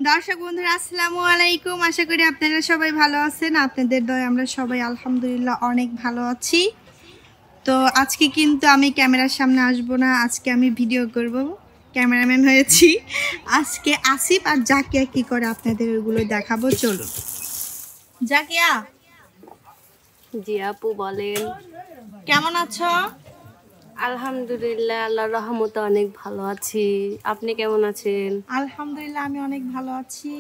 দর্শক বন্ধুরা আসসালামু আলাইকুম, আশা করি আপনারা সবাই ভালো আছেন। আপনাদের দয়ায় আমরা সবাই আলহামদুলিল্লাহ অনেক ভালো আছি। তো আজকে কিন্তু আমি ক্যামেরার সামনে আসবো না, আজকে আমি ভিডিও করব, ক্যামেরাম্যান হয়েছি। আজকে আসিফ আর জাকিয়া কি করে আপনাদের ওগুলো দেখাবো। চলো জাকিয়া। জি আপু বলেন। কেমন আছো? আলহামদুলিল্লাহ, আল্লাহর রহমতে অনেক ভালো আছি। আপনি কেমন আছেন? আলহামদুলিল্লাহ আমি অনেক ভালো আছি।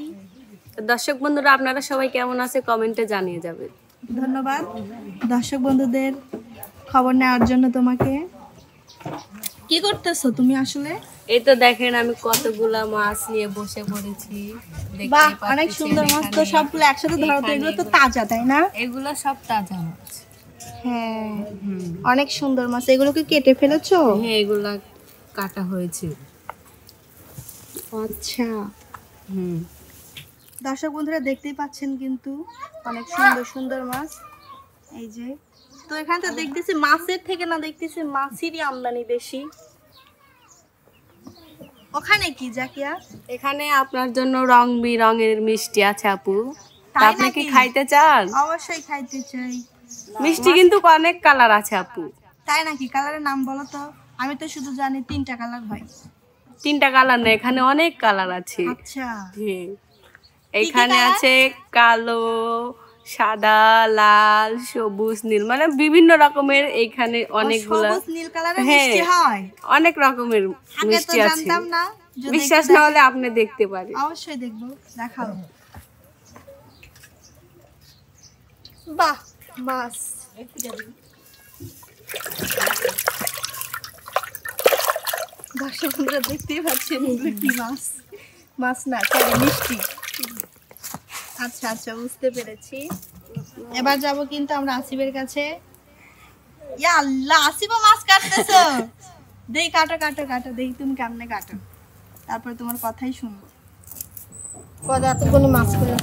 দর্শক বন্ধুরা আপনারা সবাই কেমন আছে কমেন্টে জানিয়ে যাবেন। ধন্যবাদ দর্শক বন্ধুদের খবর নেওয়ার জন্য। তোমাকে কি করতেছো তুমি আসলে? এই তো দেখেন আমি কতগুলা মাছ নিয়ে বসে পড়েছি। বাহ, অনেক সুন্দর মাছ তো। সবগুলো একসাথে ধরো তো, এগুলো তো তাজা তাই না? এগুলো সব তাজা মাছ। হ্যাঁ, অনেক সুন্দর মাছ। এগুলোকে কেটে ফেলেছো? হ্যাঁ, এগুলা কাটা হয়েছে। আচ্ছা। দর্শক বন্ধুরা দেখতেই পাচ্ছেন কিন্তু অনেক সুন্দর সুন্দর মাছ। এই যে তো এখানে তো দেখতেছি মাছের থেকে না, দেখতেছি মাছেরই আমদানি বেশি। ওখানে কি জাকিয়া? এখানে আপনার জন্য রং বেরঙের মিষ্টি আছে আপু। তা আপনি কি নাকি? খাইতে চান? অবশ্যই খাইতে চাই। মিষ্টি কিন্তু অনেক কালার আছে আপু। তাই নাকি? কালারের নাম বলো তো। আমি তো শুধু জানি 3টা কালার হয়। 3টা কালার না, এখানে অনেক কালার আছে। আচ্ছা, হ্যাঁ, এখানে আছে কালো, সাদা, লাল, সবুজ, নীল, মানে বিভিন্ন রকমের। এখানে অনেকগুলা সবুজ নীল কালারের মিষ্টি হয়। অনেক রকমের আগে তো মিষ্টি আছে। জানতাম না। যদি বিশ্বাস না হলে আপনি দেখতে পারেন। অবশ্যই দেখবো, দেখাও। বাহ, মাছ। দর্শক বন্ধুরা দেখতেই পাচ্ছেন এগুলো কি মাছ। মাছ না, সরি মিষ্টি। আচ্ছা আচ্ছা, বুঝতে পেরেছি। এবার যাব কিন্তু আমরা আসিফের কাছে। ইয়া আল্লাহ, আসিফও মাছ কাটতেছো। দেই, কাটো কাটো কাটো, দেখি তুমি কেমনে কাটো, তারপর তোমার কথাই শুনবো। কত এতগুলো মাছ করে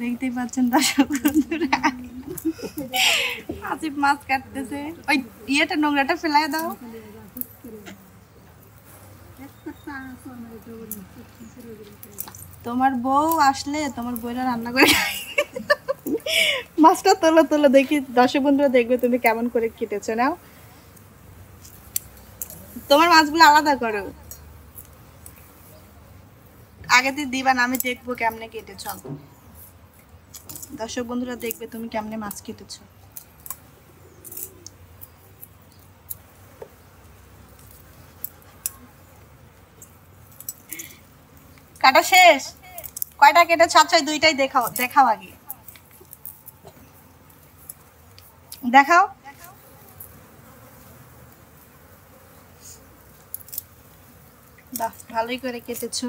দেখতেই পাচ্ছেন দর্শক বন্ধুরা, আসিফ মাছ কাটতেছে। ওই ইয়েটা, নোংরাটা ফেলায় দাও। তোমার বউ আসলে তোমার বউরা রান্না করে মাছটা তোলো তোলো, দেখি দর্শক বন্ধুরা দেখবে তুমি কেমন করে কেটেছো। নাও তোমার মাছগুলো আলাদা করো, আগে দিয়ে দিবা না, আমি দেখবো কেমনে কেটেছো। দর্শক বন্ধুরা দেখবে তুমি কেমনে মাছ কেটেছো। কাটা শেষ? কয়টা কেটেছো? আচ্ছা, 2টাই দেখাও, দেখাও আগে দেখাও। বাহ, ভালোই করে কেটেছো।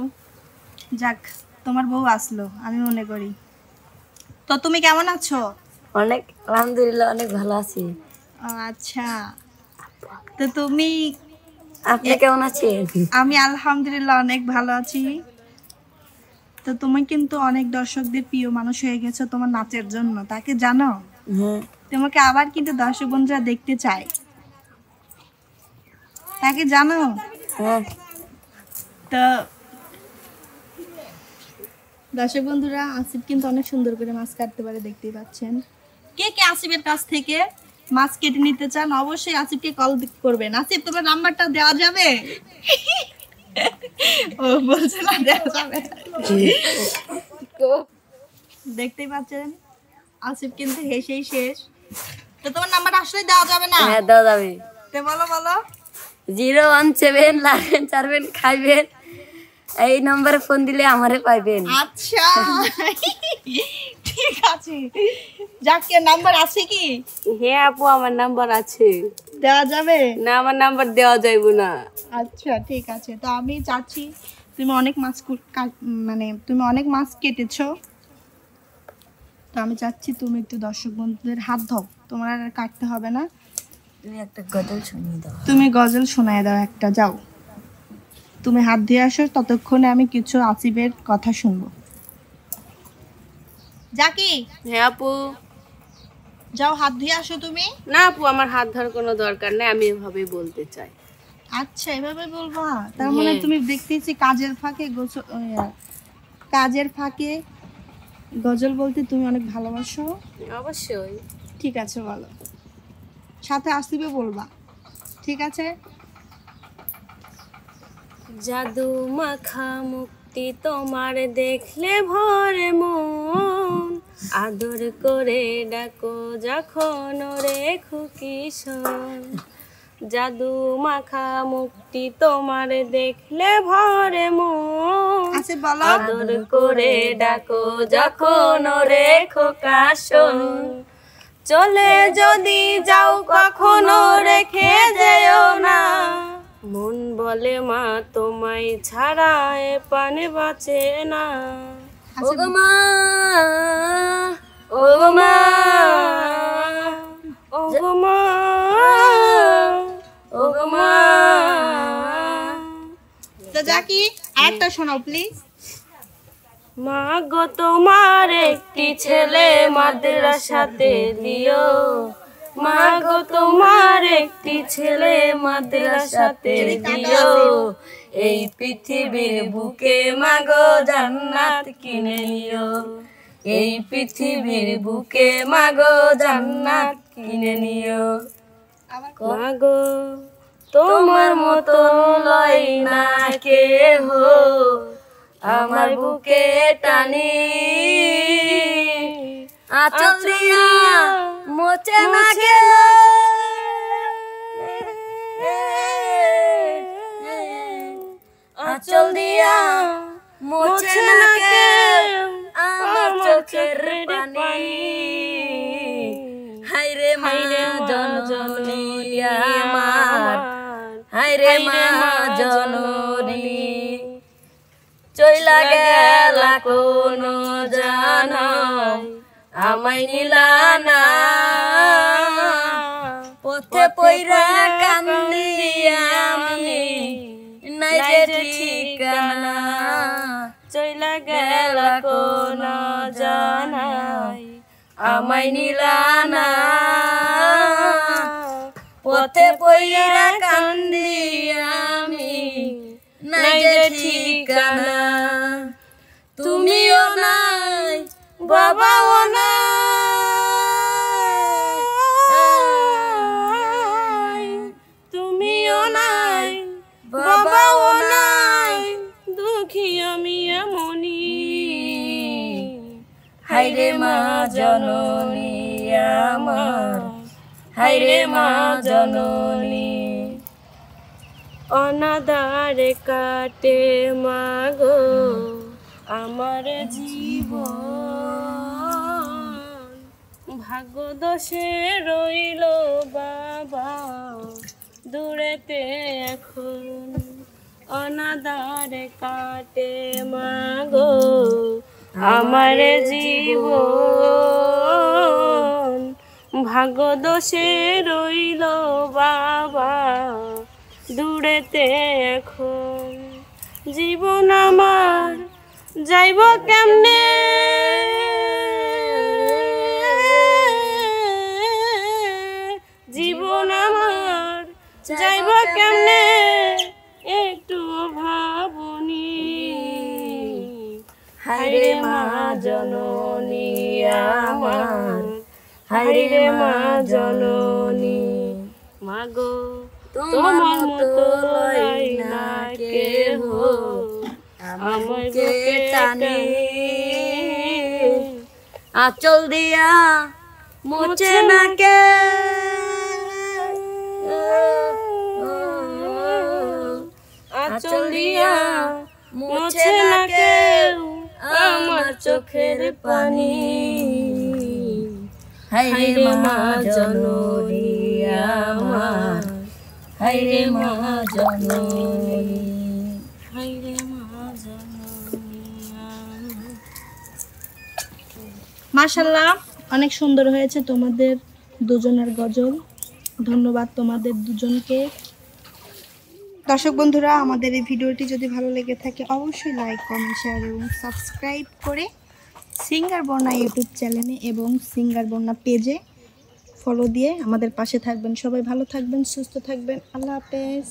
যাক, তোমার বউ আসলো আমি মনে করি। তো তুমি কেমন আছো? অনেক আলহামদুলিল্লাহ, অনেক ভালো আছি। আচ্ছা, তো তুমি, আপনি কেমন আছেন? আমি আলহামদুলিল্লাহ অনেক ভালো আছি। তো তুমি কিন্তু অনেক দর্শকদের প্রিয় মানুষ হয়ে গেছো তোমার নাচের জন্য, তাকে জানো? তোমাকে আবার কিন্তু দর্শক বন্ধুরা দেখতে চায়, তাকে জানো? তো দর্শক বন্ধুরা, আসিফ কিন্তু অনেক সুন্দর করে মাছ কাটতে পারে, দেখতেই পাচ্ছেন। কে কে আসিফের কাছ থেকে মাছ কেটে নিতে চান অবশ্যই আসিফকে কল করবেন। আসিফ, তোমার নাম্বারটা দেওয়া যাবে? ও বলছে না দেওয়া যাবে। দেখতেই পাচ্ছেন আসিফ কিন্তু হেসেই শেষ। তো তোমার নাম্বারটা আসলে দেওয়া যাবে না? হ্যাঁ, দেওয়া যাবে। তো বলো বলো। 017 লাগবেন, চারবেন, খাইবেন, এই নম্বরে ফোন দিলে আমারে পাইবেন। আচ্ছা, ঠিক আছে। জাকির নাম্বার আছে কি? হ্যাঁ আপু, আমার নাম্বার আছে। দেওয়া যাবে না, আমার নাম্বার দেওয়া যাইবো না। আচ্ছা ঠিক আছে। তো আমি চাচ্ছি তুমি অনেক মাছ মানে তুমি অনেক মাছ কেটেছো, তো আমি চাচ্ছি তুমি একটু দর্শক বন্ধুদের হাত ধও, তোমার আর কাটতে হবে না। তুমি একটা গজল শুনিয়ে দাও। তুমি গজল শোনায় দাও একটা, যাও তুমি হাত দিয়ে আসো, ততক্ষণে আমি কিছু আসিফের কথা শুনবো। জাকি। হ্যাঁ আপু। যাও হাত দিয়ে আসো তুমি। না আপু, আমার হাত ধরার কোনো দরকার নেই, আমি এভাবেই বলতে চাই। আচ্ছা এভাবে বলবা, তার মানে তুমি দেখতেছি কাজের ফাঁকে কাজের ফাঁকে গজল বলতে তুমি অনেক ভালোবাসো। অবশ্যই। ঠিক আছে বলো, সাথে আসিবে বলবা, ঠিক আছে। জাদু মাখা মুক্তি তোমার দেখলে ভরে মন, আদর করে ডাকো যখন রে খুকি শোন। জাদু মাখা মুক্তি তোমার দেখলে ভরে মন, আচ্ছা বলো, আদর করে ডাকো যখন রে খোকা শোন। চলে যদি যাও কখনো রেখে যেও না, মন বলে মা তোমায় ছাড়া এ পানে বাঁচে না। ওগো মা, ওগো মা, ওগো মা, ওগো মা। তো জাকি আরেকটা শোনাও প্লিজ। মা গো তোমার একটি ছেলে মাদ্রাসাতে দিও, মা গো তোমার একটি ছেলে মাদ্রাসাতে দিও। এই পৃথিবীর বুকে মা গো জান্নাত কিনে নিও, এই পৃথিবীর বুকে মা গো জান্নাত কিনে নিও। মা গো তোমার মতো লয় না কেহ, আমার বুকে টানি আঁচল দিয়া মোচে না কে, আঁচল দিয়া মোচে না কে আমার চোখের পানি। হায়রে মা জননী আমার, হায়রে মা জননী, চইলা গেলা কোন জানাই আমায় নিলা না। পথে পইরা কান্দি আমি নাই যে ঠিকানা, চইলা গেলা কোন জানাই আমায় নিলা না। পথে পইরা কান্দি আমি নাই যে ঠিকানা। তুমিও নাই বাবাও নাই, তুমিও নাই বাবাও নাই, দুঃখী আমি এমনি। হায়রে মা জননী আমার, হায়রে মা জননী। অনাদারে কাটে মা গো আমার জীবন, ভাগ্য দোষে রইল বাবা দূরেতে এখন। অনাদারে কাটে মা গো আমার জীবন, ভাগ্য দোষে রইল বাবা দূরেতে এখন। জীবন আমার যাইব কেমনে, জীবন আমার যাইব কেমনে একটু ভাবনি। হায়রে মা জননী আমার, হায়রে মা জননী। মা গো তোমার মতো লয় না কেহ, আমার বুকে টানে আঁচল দিয়া মোচে না কে, আঁচল দিয়া মোচে না কেউ আমার চোখের পানি। হায়রে মা জননী আমার, হায়রে মা জননী, হায়রে মা জননী। মাশাআল্লাহ অনেক সুন্দর হয়েছে তোমাদের দুজনের গজল। ধন্যবাদ তোমাদের দুজনকে। দর্শক বন্ধুরা, আমাদের এই ভিডিওটি যদি ভালো লেগে থাকে অবশ্যই লাইক, কমেন্ট, শেয়ার এবং সাবস্ক্রাইব করে সিঙ্গার বন্যা ইউটিউব চ্যানেলে এবং সিঙ্গার বন্যা পেজে ফলো দিয়ে আমাদের পাশে থাকবেন। সবাই ভালো থাকবেন, সুস্থ থাকবেন। আল্লাহ হাফেজ।